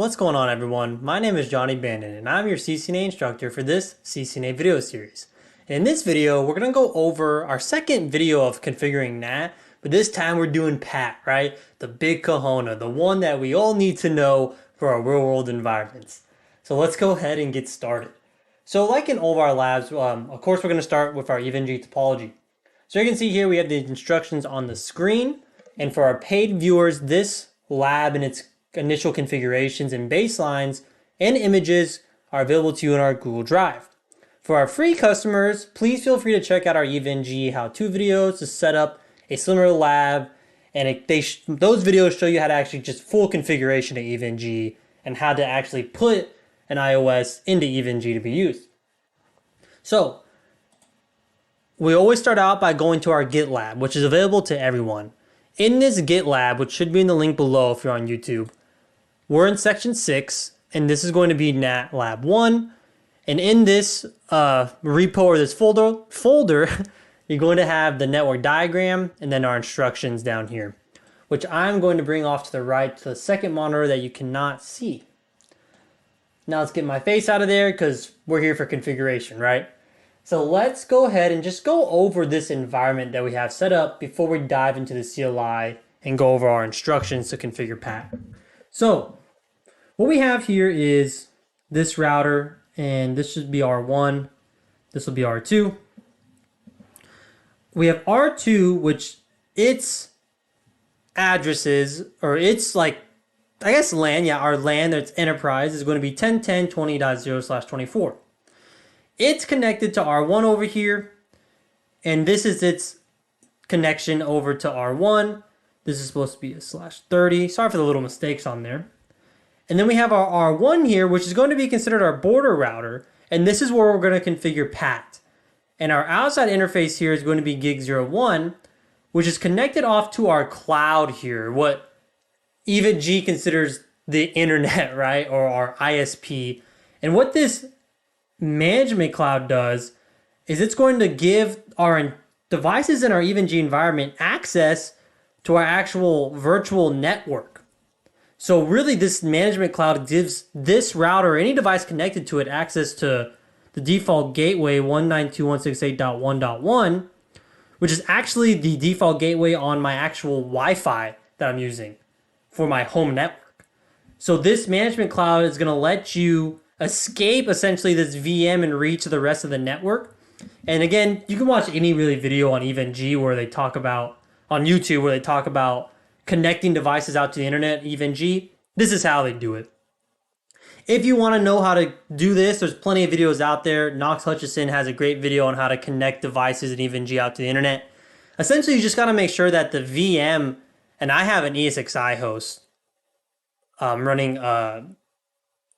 What's going on, everyone? My name is Johnny Bandon and I'm your CCNA instructor for this CCNA video series. In this video, we're going to go over our second video of configuring NAT, but this time we're doing PAT, right? The big kahuna, the one that we all need to know for our real world environments. So let's go ahead and get started. So like in all of our labs, of course we're going to start with our EVE-NG topology. So you can see here we have the instructions on the screen, and for our paid viewers, this lab and its initial configurations and baselines and images are available to you in our Google Drive. For our free customers, please feel free to check out our EVE-NG how-to videos to set up a similar lab, and those videos show you how to actually just full configuration of EVE-NG and how to actually put an iOS into EVE-NG to be used. So we always start out by going to our GitLab, which is available to everyone. In this GitLab, which should be in the link below if you're on YouTube, we're in section 6, and this is going to be NAT Lab 1. And in this repo or this folder, you're going to have the network diagram and then our instructions down here, which I'm going to bring off to the right to the second monitor that you cannot see. Now let's get my face out of there because we're here for configuration, right? So let's go ahead and just go over this environment that we have set up before we dive into the CLI and go over our instructions to configure PAT. So what we have here is this router, and this should be R1. This will be R2. We have R2, which its addresses, or its like, I guess LAN, yeah, our LAN, that's enterprise, is going to be 10.10.20.0/24. It's connected to R1 over here, and this is its connection over to R1. This is supposed to be a /30. Sorry for the little mistakes on there. And then we have our R1 here, which is going to be considered our border router, and this is where we're going to configure PAT. And our outside interface here is going to be gig01, which is connected off to our cloud here, what EVE-NG considers the internet, right, or our ISP. And what this management cloud does is it's going to give our devices in our EVE-NG environment access to our actual virtual network. So really this management cloud gives this router or any device connected to it access to the default gateway 192.168.1.1, which is actually the default gateway on my actual Wi-Fi that I'm using for my home network. So this management cloud is going to let you escape essentially this VM and reach the rest of the network. And again, you can watch any really video on EVE-NG where they talk about, on YouTube, where they talk about connecting devices out to the internet, EVE-NG. This is how they do it. If you want to know how to do this, there's plenty of videos out there. Knox Hutchison has a great video on how to connect devices in EVE-NG out to the internet. Essentially, you just got to make sure that the VM, and I have an ESXi host running an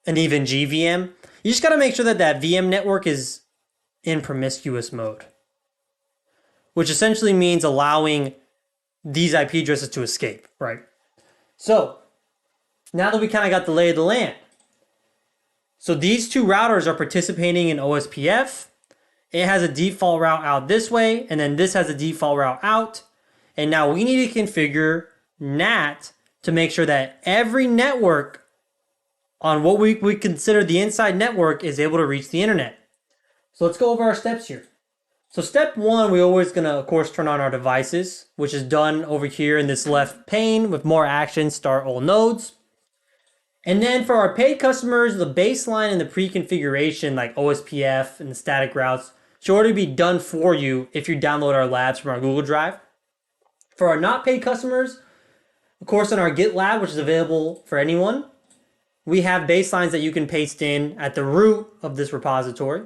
EVE-NG VM. You just got to make sure that that VM network is in promiscuous mode, which essentially means allowing these IP addresses to escape, right? So now that we kind of got the lay of the land, so these two routers are participating in OSPF. It has a default route out this way, and then this has a default route out. And now we need to configure NAT to make sure that every network on what we consider the inside network is able to reach the internet. So let's go over our steps here. So step 1, we're always going to, of course, turn on our devices, which is done over here in this left pane with more actions, start all nodes. And then for our paid customers, the baseline and the pre-configuration like OSPF and the static routes should already be done for you if you download our labs from our Google Drive. For our not paid customers, of course, in our GitLab, which is available for anyone, we have baselines that you can paste in at the root of this repository.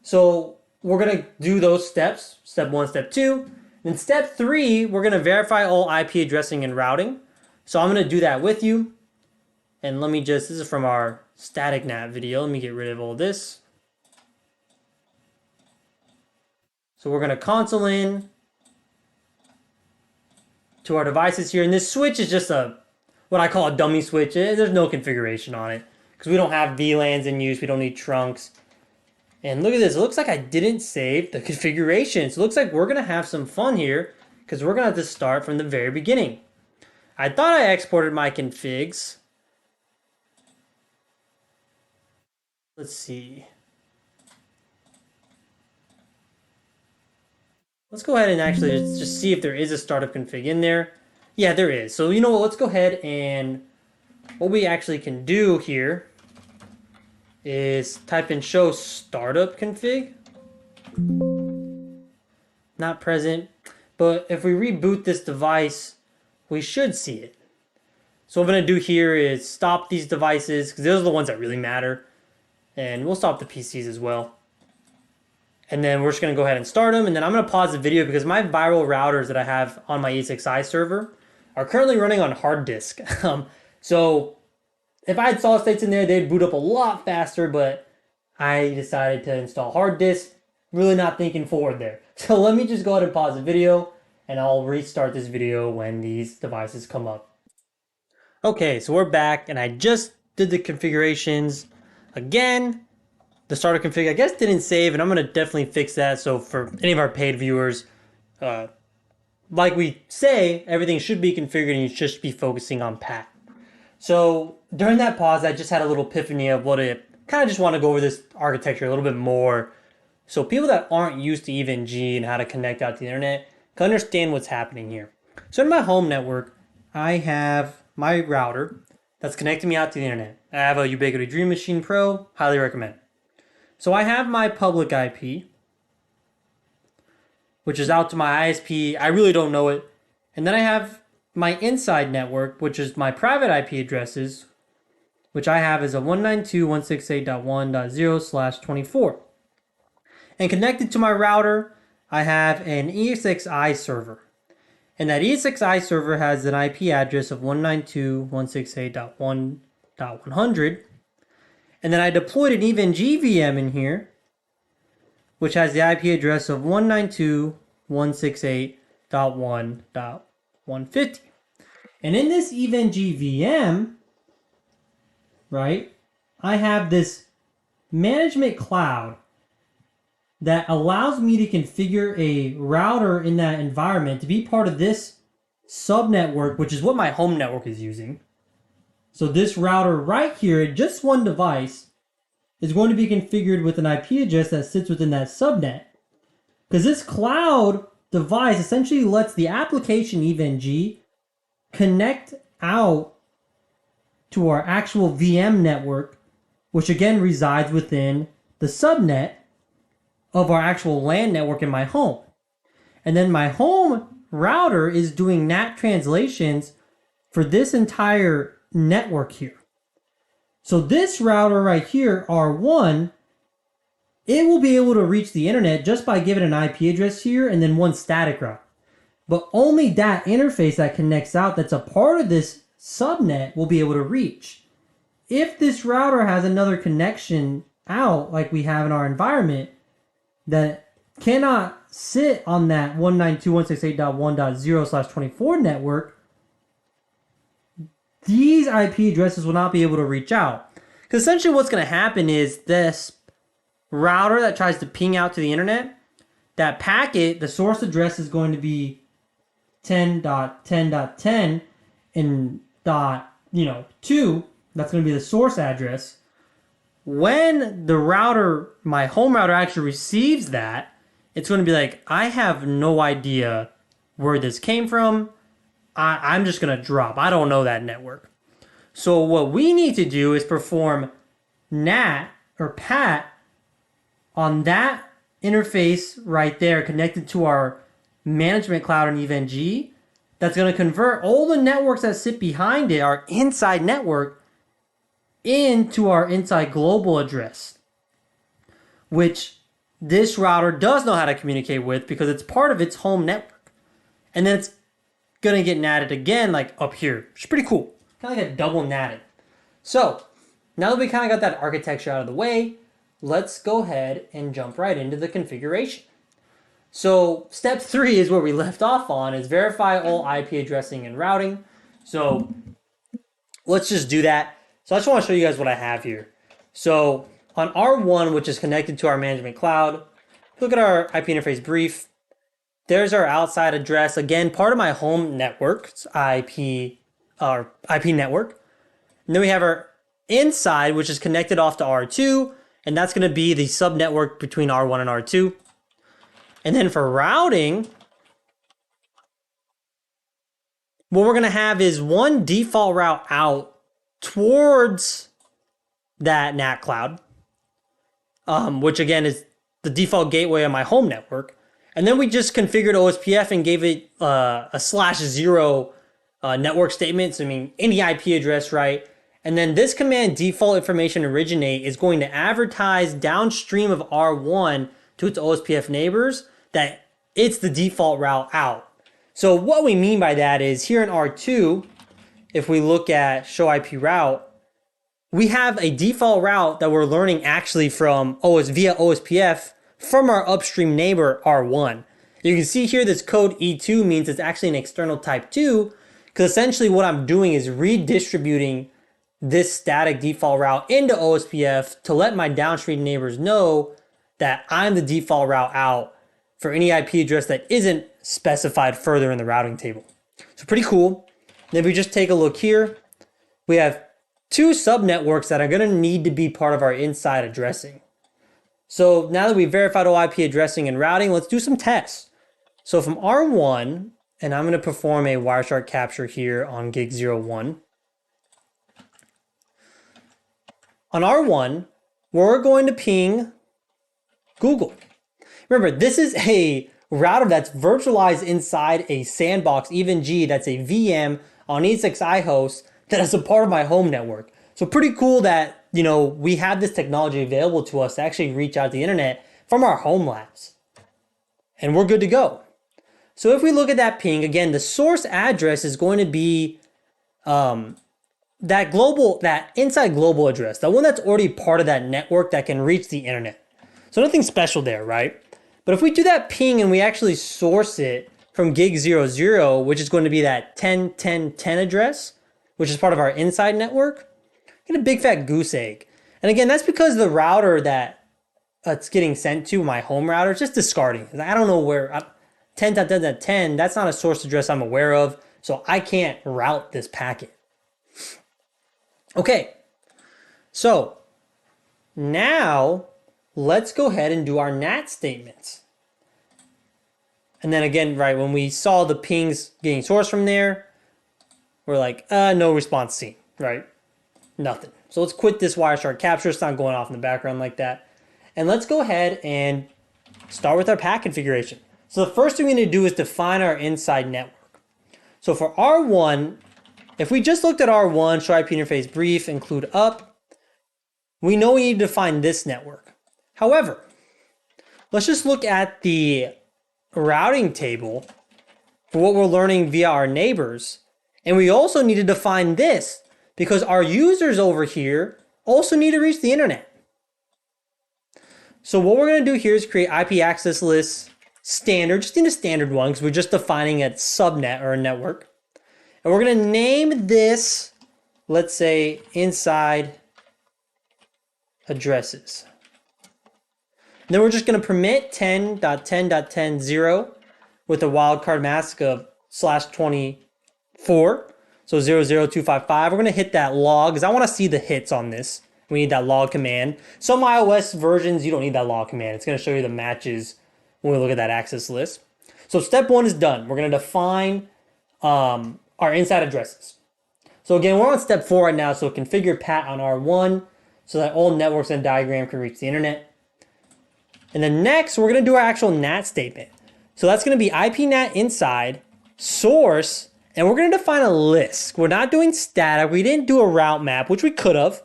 So we're going to do those steps, step 1, step 2. Then step 3, we're going to verify all IP addressing and routing. So I'm going to do that with you. And let me just, this is from our static NAT video. Let me get rid of all this. So we're going to console in to our devices here. And this switch is just what I call a dummy switch. There's no configuration on it because we don't have VLANs in use. We don't need trunks. And look at this. It looks like I didn't save the configuration. So it looks like we're going to have some fun here because we're going to have to start from the very beginning. I thought I exported my configs, Let's see. Let's go ahead and actually just see if there is a startup config in there. Yeah, there is. So you know what? Let's go ahead and what we actually can do here is type in show startup config. Not present. But if we reboot this device, we should see it. So what I'm going to do here is stop these devices because those are the ones that really matter. And we'll stop the PCs as well. And then we're just going to go ahead and start them. And then I'm going to pause the video because my viral routers that I have on my ESXi server are currently running on hard disk. So if I had solid states in there, they'd boot up a lot faster. But I decided to install hard disk. Really not thinking forward there. So let me just go ahead and pause the video. And I'll restart this video when these devices come up. Okay, so we're back. And I just did the configurations again. The starter config, I guess, didn't save, and I'm going to definitely fix that. So for any of our paid viewers, like we say, everything should be configured and you should just be focusing on PAT. So during that pause, I just had a little epiphany of what it kind of just want to go over this architecture a little bit more. So people that aren't used to EVE-NG and how to connect out to the internet can understand what's happening here. So in my home network, I have my router that's connecting me out to the internet. I have a Ubiquiti Dream Machine Pro, highly recommend. So I have my public IP, which is out to my ISP. I really don't know it. And then I have my inside network, which is my private IP addresses, which I have as a 192.168.1.0/24. And connected to my router, I have an ESXi server. And that ESXi server has an IP address of 192.168.1.100. And then I deployed an EVE-NG VM in here, which has the IP address of 192.168.1.150. And in this EVE-NG VM, right, I have this management cloud that allows me to configure a router in that environment to be part of this subnetwork, which is what my home network is using. So this router right here, just one device, is going to be configured with an IP address that sits within that subnet. Because this cloud device essentially lets the application EVE-NG connect out to our actual VM network, which again resides within the subnet of our actual LAN network in my home. And then my home router is doing NAT translations for this entire network here. So this router right here, R1, it will be able to reach the internet just by giving an IP address here and then one static route. But only that interface that connects out that's a part of this subnet will be able to reach. If this router has another connection out like we have in our environment that cannot sit on that 192.168.1.0/24 network, these IP addresses will not be able to reach out. Because essentially what's going to happen is this router that tries to ping out to the internet, that packet, the source address is going to be 10.10.10 and .2, that's going to be the source address. When the router, my home router actually receives that, it's going to be like, I have no idea where this came from. I'm just going to drop. I don't know that network. So what we need to do is perform NAT or PAT on that interface right there connected to our management cloud in EVE-NG. That's going to convert all the networks that sit behind it, our inside network, into our inside global address, which this router does know how to communicate with because it's part of its home network. And then it's going to get natted again, like up here, which is pretty cool. Kind of like a double natted. So now that we kind of got that architecture out of the way, let's go ahead and jump right into the configuration. So step 3 is where we left off on, is verify all IP addressing and routing. So let's just do that. So I just want to show you guys what I have here. So on R1, which is connected to our management cloud, look at our IP interface brief. There's our outside address. Again, part of my home network's IP network. And then we have our inside, which is connected off to R2. and that's going to be the subnetwork between R1 and R2. And then for routing, what we're going to have is one default route out towards that NAT cloud, which again is the default gateway on my home network. And then we just configured OSPF and gave it a /0 network statement. So I mean, any IP address, right? And then this command default information originate is going to advertise downstream of R1 to its OSPF neighbors that it's the default route out. So what we mean by that is here in R2, if we look at show IP route, we have a default route that we're learning actually from via OSPF from our upstream neighbor R1. You can see here this code E2 means it's actually an external type 2, because essentially what I'm doing is redistributing this static default route into OSPF to let my downstream neighbors know that I'm the default route out for any IP address that isn't specified further in the routing table. So pretty cool. And if we just take a look here, we have two subnetworks that are going to need to be part of our inside addressing. So now that we've verified OIP addressing and routing, let's do some tests. So from R1, and I'm going to perform a Wireshark capture here on gig 01. On R1, we're going to ping Google. Remember, this is a router that's virtualized inside a sandbox, even G, that's a VM on E6i host that is a part of my home network. So pretty cool that, we have this technology available to us to actually reach out to the internet from our home labs. And we're good to go. So if we look at that ping, again, the source address is going to be that inside global address, the one that's already part of that network that can reach the internet. So nothing special there, right? But if we do that ping and we actually source it from gig 00, which is going to be that 10.10.10 address, which is part of our inside network, get a big fat goose egg. And again, that's because the router that it's getting sent to, my home router, is just discarding. I don't know where 10.10.10, that's not a source address I'm aware of, so I can't route this packet. Okay, so now let's go ahead and do our NAT statements. And then again, right, when we saw the pings getting sourced from there, we're like, no response seen, right? Nothing. So let's quit this Wireshark capture. It's not going off in the background like that. And let's go ahead and start with our pack configuration. So the first thing we need to do is define our inside network. So for R1, if we just looked at R1, show IP interface brief, include up, we know we need to define this network. However, let's just look at the routing table for what we're learning via our neighbors. And we also need to define this because our users over here also need to reach the internet. So what we're going to do here is create IP access lists standard, just in a standard one because we're just defining a subnet or a network. And we're going to name this, let's say, inside addresses. And then we're just going to permit 10.10.10.0 with a wildcard mask of /24. So 00255. We're going to hit that log because I want to see the hits on this. We need that log command. Some iOS versions, you don't need that log command. It's going to show you the matches when we look at that access list. So step one is done. We're going to define our inside addresses. So again, we're on step 4 right now. So configure pat on R1 so that all networks and diagram can reach the internet. And then next, we're going to do our actual NAT statement. So that's going to be IPNAT inside, source, and we're going to define a list. We're not doing static. We didn't do a route map, which we could have,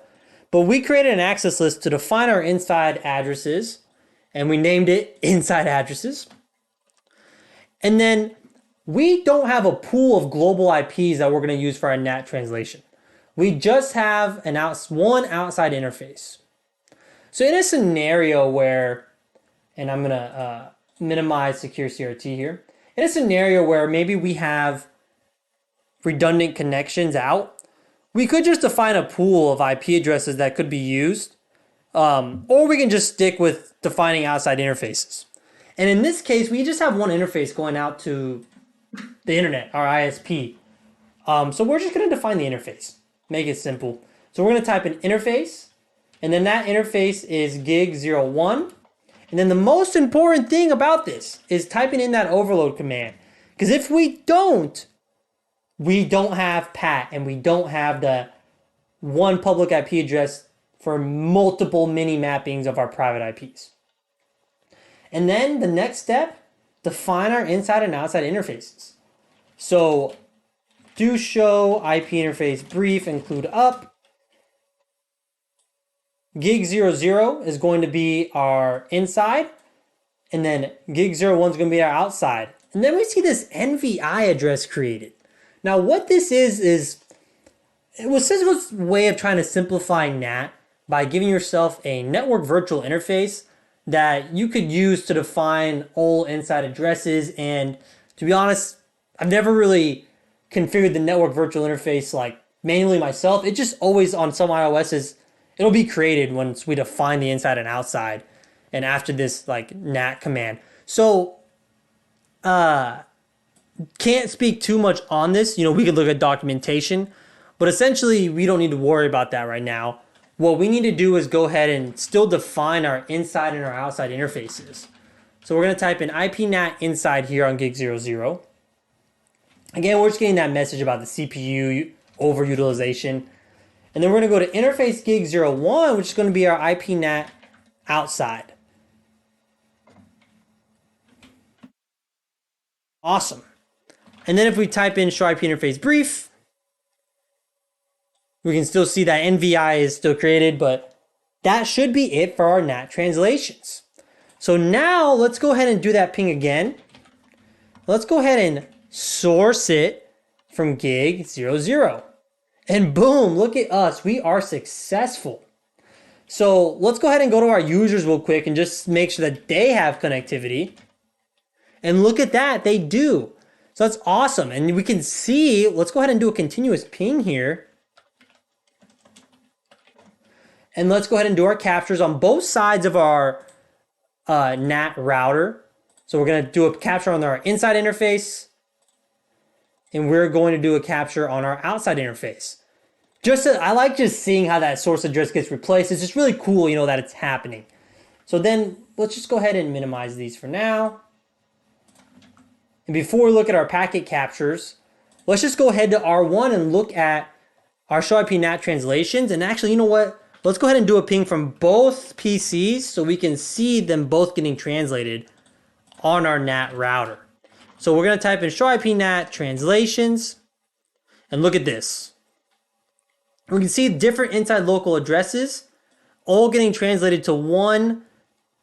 but we created an access list to define our inside addresses, and we named it inside addresses. And then we don't have a pool of global IPs that we're going to use for our NAT translation. We just have one outside interface. So in a scenario where, and I'm going to minimize secure CRT here. In a scenario where maybe we have redundant connections out, we could just define a pool of IP addresses that could be used, or we can just stick with defining outside interfaces. And in this case, we just have one interface going out to the internet, our ISP. So we're just going to define the interface, make it simple. So we're going to type in interface, And then that interface is gig01. And then the most important thing about this is typing in that overload command. Because if we don't have PAT and we don't have the one public IP address for multiple mini mappings of our private IPs. And then the next step, define our inside and outside interfaces. So do show IP interface brief include up. Gig00 is going to be our inside, and then gig01 is going to be our outside. And then we see this NVI address created. Now what this is it was Cisco's way of trying to simplify NAT by giving yourself a network virtual interface that you could use to define all inside addresses. And to be honest, I've never really configured the network virtual interface like manually myself. It just always on some iOSs, it'll be created once we define the inside and outside and after this like NAT command. So can't speak too much on this. You know, we could look at documentation, but essentially we don't need to worry about that right now. What we need to do is go ahead and still define our inside and our outside interfaces. So we're going to type in IPNAT inside here on gig00. Again, we're just getting that message about the CPU overutilization. And then we're going to go to interface gig01, which is going to be our IPNAT outside. Awesome. And then if we type in show IP interface brief, we can still see that NVI is still created, but that should be it for our NAT translations. So now let's go ahead and do that ping again. Let's go ahead and source it from gig00. And boom, look at us. We are successful. So let's go ahead and go to our users real quick and just make sure that they have connectivity. And look at that, they do. So that's awesome. And we can see, let's go ahead and do a continuous ping here. And let's go ahead and do our captures on both sides of our NAT router. So we're going to do a capture on our inside interface. And we're going to do a capture on our outside interface. I like just seeing how that source address gets replaced. It's just really cool, you know, that it's happening. So then let's just go ahead and minimize these for now. And before we look at our packet captures, let's just go ahead to R1 and look at our show IP NAT translations. And actually, you know what? Let's go ahead and do a ping from both PCs so we can see them both getting translated on our NAT router. So we're going to type in show IP NAT translations and look at this. We can see different inside local addresses all getting translated to one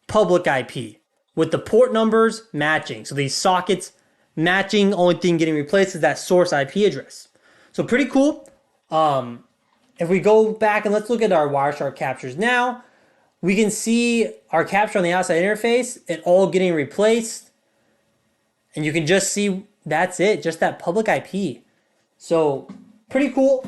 public IP with the port numbers matching. So these sockets matching, only thing getting replaced is that source IP address. So pretty cool. If we go back and let's look at our Wireshark captures now, we can see our capture on the outside interface, it all getting replaced. And you can just see that's it, just that public IP. So pretty cool.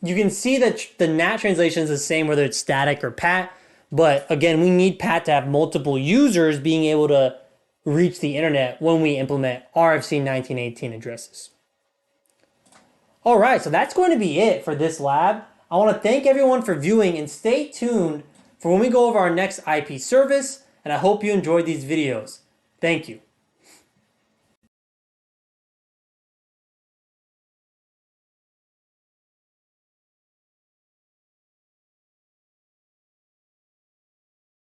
You can see that the NAT translation is the same whether it's static or PAT. But again, we need PAT to have multiple users being able to reach the internet when we implement RFC 1918 addresses. All right, so that's going to be it for this lab. I want to thank everyone for viewing and stay tuned for when we go over our next IP service. And I hope you enjoyed these videos. Thank you.